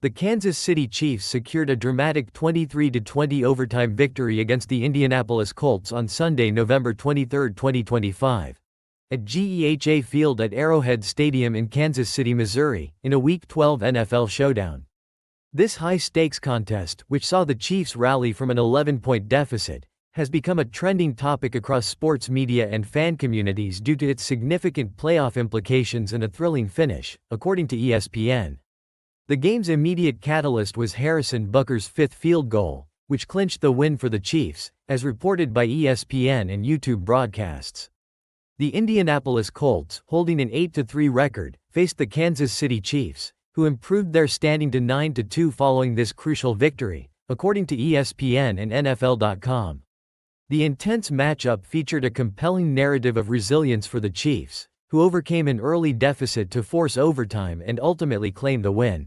The Kansas City Chiefs secured a dramatic 23-20 overtime victory against the Indianapolis Colts on Sunday, November 23, 2025, at GEHA Field at Arrowhead Stadium in Kansas City, Missouri, in a Week 12 NFL showdown. This high-stakes contest, which saw the Chiefs rally from an 11-point deficit, has become a trending topic across sports media and fan communities due to its significant playoff implications and a thrilling finish, according to ESPN. The game's immediate catalyst was Harrison Butker's fifth field goal, which clinched the win for the Chiefs, as reported by ESPN and YouTube broadcasts. The Indianapolis Colts, holding an 8-3 record, faced the Kansas City Chiefs, who improved their standing to 9-2 following this crucial victory, according to ESPN and NFL.com. The intense matchup featured a compelling narrative of resilience for the Chiefs, who overcame an early deficit to force overtime and ultimately claim the win.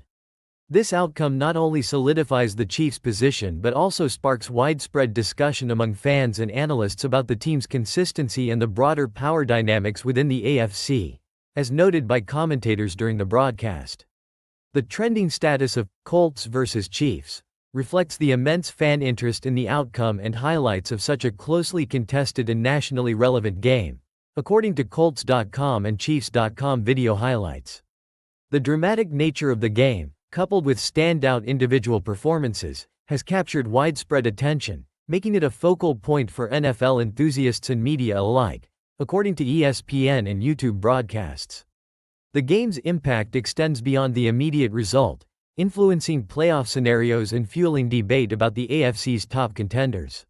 This outcome not only solidifies the Chiefs' position but also sparks widespread discussion among fans and analysts about the team's consistency and the broader power dynamics within the AFC, as noted by commentators during the broadcast. The trending status of Colts versus Chiefs reflects the immense fan interest in the outcome and highlights of such a closely contested and nationally relevant game, according to Colts.com and Chiefs.com video highlights. The dramatic nature of the game, coupled with standout individual performances, has captured widespread attention, making it a focal point for NFL enthusiasts and media alike, according to ESPN and YouTube broadcasts. The game's impact extends beyond the immediate result, influencing playoff scenarios and fueling debate about the AFC's top contenders.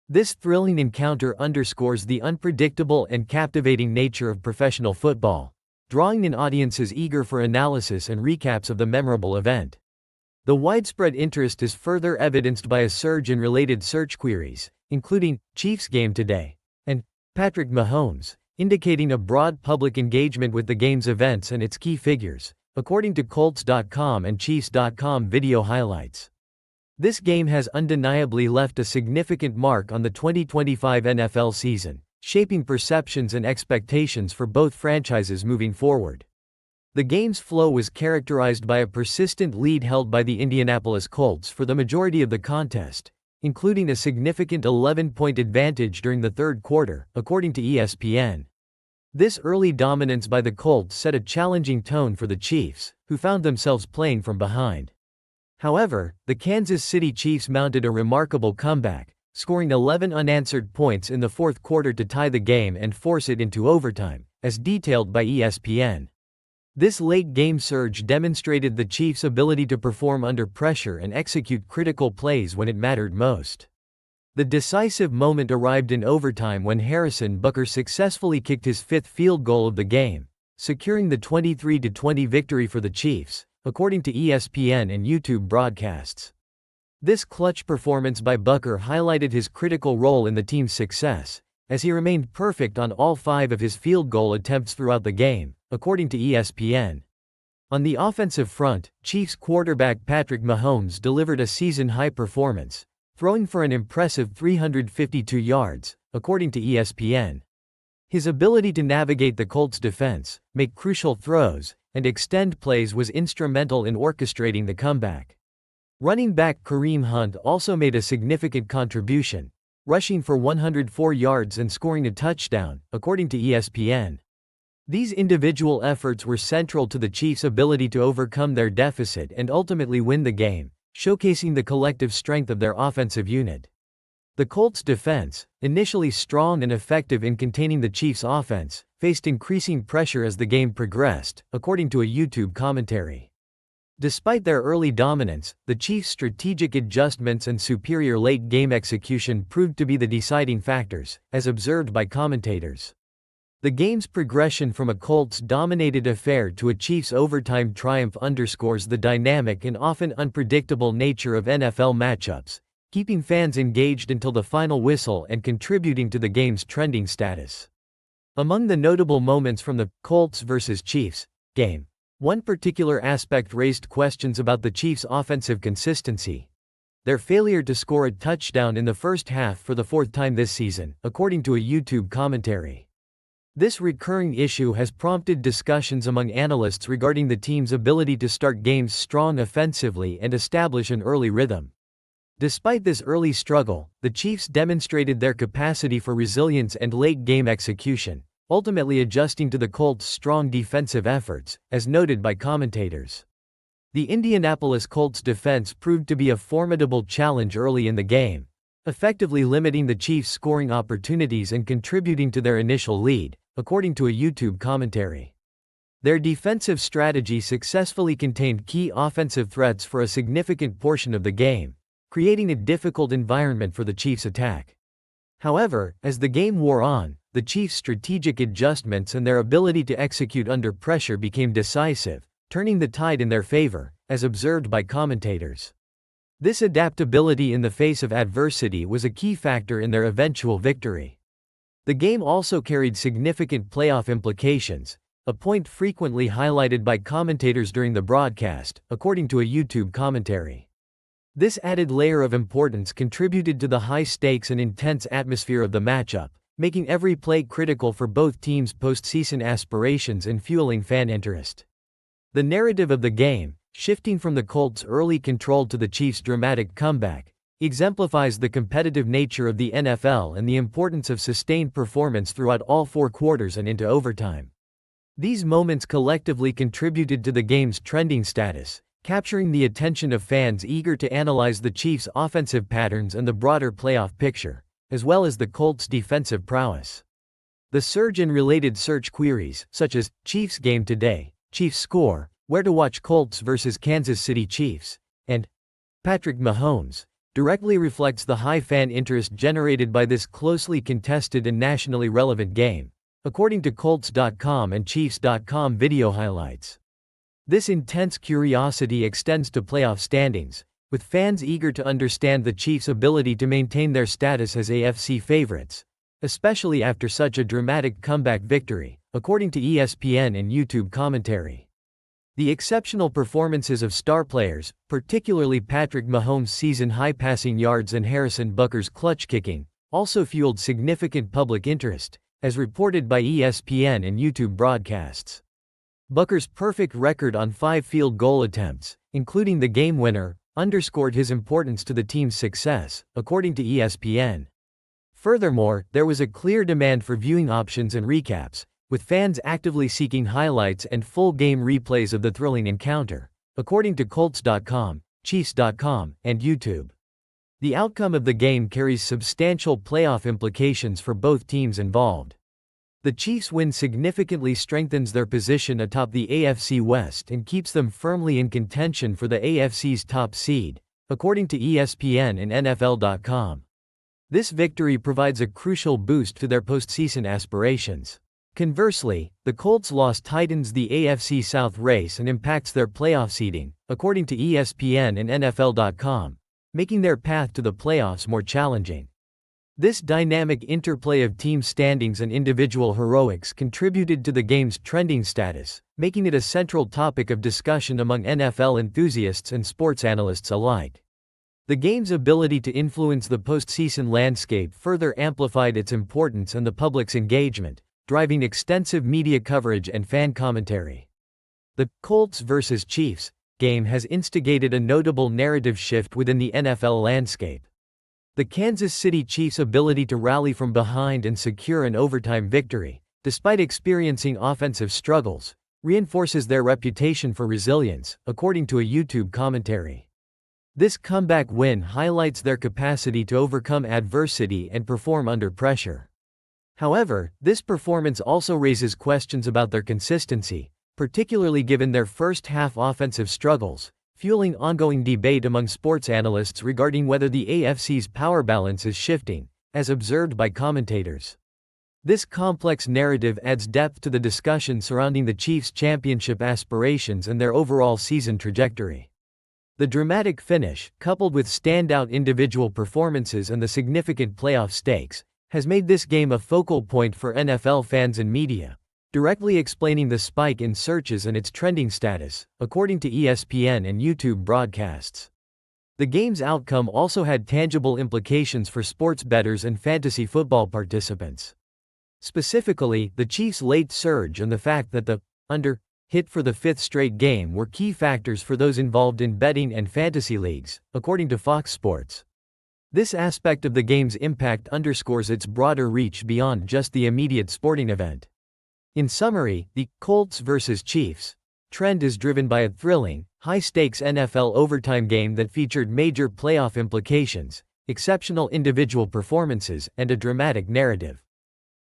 This thrilling encounter underscores the unpredictable and captivating nature of professional football, drawing in audiences eager for analysis and recaps of the memorable event. The widespread interest is further evidenced by a surge in related search queries, including "Chiefs game today" and "Patrick Mahomes," indicating a broad public engagement with the game's events and its key figures, according to Colts.com and Chiefs.com video highlights. This game has undeniably left a significant mark on the 2025 NFL season, shaping perceptions and expectations for both franchises moving forward. The game's flow was characterized by a persistent lead held by the Indianapolis Colts for the majority of the contest, including a significant 11-point advantage during the third quarter, according to ESPN. This early dominance by the Colts set a challenging tone for the Chiefs, who found themselves playing from behind. However, the Kansas City Chiefs mounted a remarkable comeback, scoring 11 unanswered points in the fourth quarter to tie the game and force it into overtime, as detailed by ESPN. This late-game surge demonstrated the Chiefs' ability to perform under pressure and execute critical plays when it mattered most. The decisive moment arrived in overtime when Harrison Butker successfully kicked his fifth field goal of the game, securing the 23-20 victory for the Chiefs, according to ESPN and YouTube broadcasts. This clutch performance by Butker highlighted his critical role in the team's success, as he remained perfect on all 5 of his field goal attempts throughout the game, according to ESPN. On the offensive front, Chiefs quarterback Patrick Mahomes delivered a season-high performance, throwing for an impressive 352 yards, according to ESPN. His ability to navigate the Colts' defense, make crucial throws, and extend plays was instrumental in orchestrating the comeback. Running back Kareem Hunt also made a significant contribution, rushing for 104 yards and scoring a touchdown, according to ESPN. These individual efforts were central to the Chiefs' ability to overcome their deficit and ultimately win the game, showcasing the collective strength of their offensive unit. The Colts' defense, initially strong and effective in containing the Chiefs' offense, faced increasing pressure as the game progressed, according to a YouTube commentary. Despite their early dominance, the Chiefs' strategic adjustments and superior late-game execution proved to be the deciding factors, as observed by commentators. The game's progression from a Colts-dominated affair to a Chiefs' overtime triumph underscores the dynamic and often unpredictable nature of NFL matchups, keeping fans engaged until the final whistle and contributing to the game's trending status. Among the notable moments from the Colts versus Chiefs game, one particular aspect raised questions about the Chiefs' offensive consistency: their failure to score a touchdown in the first half for the 4th time this season, according to a YouTube commentary. This recurring issue has prompted discussions among analysts regarding the team's ability to start games strong offensively and establish an early rhythm. Despite this early struggle, the Chiefs demonstrated their capacity for resilience and late-game execution, ultimately adjusting to the Colts' strong defensive efforts, as noted by commentators. The Indianapolis Colts defense proved to be a formidable challenge early in the game, effectively limiting the Chiefs' scoring opportunities and contributing to their initial lead, according to a YouTube commentary. Their defensive strategy successfully contained key offensive threats for a significant portion of the game, creating a difficult environment for the Chiefs' attack. However, as the game wore on, the Chiefs' strategic adjustments and their ability to execute under pressure became decisive, turning the tide in their favor, as observed by commentators. This adaptability in the face of adversity was a key factor in their eventual victory. The game also carried significant playoff implications, a point frequently highlighted by commentators during the broadcast, according to a YouTube commentary. This added layer of importance contributed to the high stakes and intense atmosphere of the matchup, making every play critical for both teams' postseason aspirations and fueling fan interest. The narrative of the game, shifting from the Colts' early control to the Chiefs' dramatic comeback, exemplifies the competitive nature of the NFL and the importance of sustained performance throughout all four quarters and into overtime. These moments collectively contributed to the game's trending status, capturing the attention of fans eager to analyze the Chiefs' offensive patterns and the broader playoff picture, as well as the Colts' defensive prowess. The surge in related search queries, such as Chiefs game today, Chiefs score, where to watch Colts vs Kansas City Chiefs, and Patrick Mahomes, directly reflects the high fan interest generated by this closely contested and nationally relevant game, according to Colts.com and Chiefs.com video highlights. This intense curiosity extends to playoff standings, with fans eager to understand the Chiefs' ability to maintain their status as AFC favorites, especially after such a dramatic comeback victory, according to ESPN and YouTube commentary. The exceptional performances of star players, particularly Patrick Mahomes' season-high passing yards and Harrison Butker's clutch kicking, also fueled significant public interest, as reported by ESPN and YouTube broadcasts. Butker's perfect record on 5 field goal attempts, including the game winner, underscored his importance to the team's success, according to ESPN. Furthermore, there was a clear demand for viewing options and recaps, with fans actively seeking highlights and full game replays of the thrilling encounter, according to Colts.com, Chiefs.com, and YouTube. The outcome of the game carries substantial playoff implications for both teams involved. The Chiefs' win significantly strengthens their position atop the AFC West and keeps them firmly in contention for the AFC's top seed, according to ESPN and NFL.com. This victory provides a crucial boost to their postseason aspirations. Conversely, the Colts' loss tightens the AFC South race and impacts their playoff seeding, according to ESPN and NFL.com, making their path to the playoffs more challenging. This dynamic interplay of team standings and individual heroics contributed to the game's trending status, making it a central topic of discussion among NFL enthusiasts and sports analysts alike. The game's ability to influence the postseason landscape further amplified its importance and the public's engagement, driving extensive media coverage and fan commentary. The Colts vs Chiefs game has instigated a notable narrative shift within the NFL landscape. The Kansas City Chiefs' ability to rally from behind and secure an overtime victory, despite experiencing offensive struggles, reinforces their reputation for resilience, according to a YouTube commentary. This comeback win highlights their capacity to overcome adversity and perform under pressure. However, this performance also raises questions about their consistency, particularly given their first-half offensive struggles, fueling ongoing debate among sports analysts regarding whether the AFC's power balance is shifting, as observed by commentators. This complex narrative adds depth to the discussion surrounding the Chiefs' championship aspirations and their overall season trajectory. The dramatic finish, coupled with standout individual performances and the significant playoff stakes, has made this game a focal point for NFL fans and media, directly explaining the spike in searches and its trending status, according to ESPN and YouTube broadcasts. The game's outcome also had tangible implications for sports bettors and fantasy football participants. Specifically, the Chiefs' late surge and the fact that the under hit for the fifth straight game were key factors for those involved in betting and fantasy leagues, according to Fox Sports. This aspect of the game's impact underscores its broader reach beyond just the immediate sporting event. In summary, the Colts vs. Chiefs trend is driven by a thrilling, high-stakes NFL overtime game that featured major playoff implications, exceptional individual performances, and a dramatic narrative.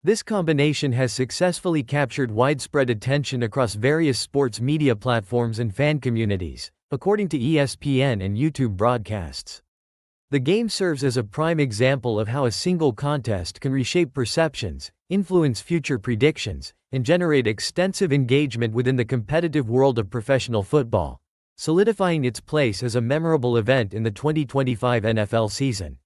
This combination has successfully captured widespread attention across various sports media platforms and fan communities, according to ESPN and YouTube broadcasts. The game serves as a prime example of how a single contest can reshape perceptions, influence future predictions, and generate extensive engagement within the competitive world of professional football, solidifying its place as a memorable event in the 2025 NFL season.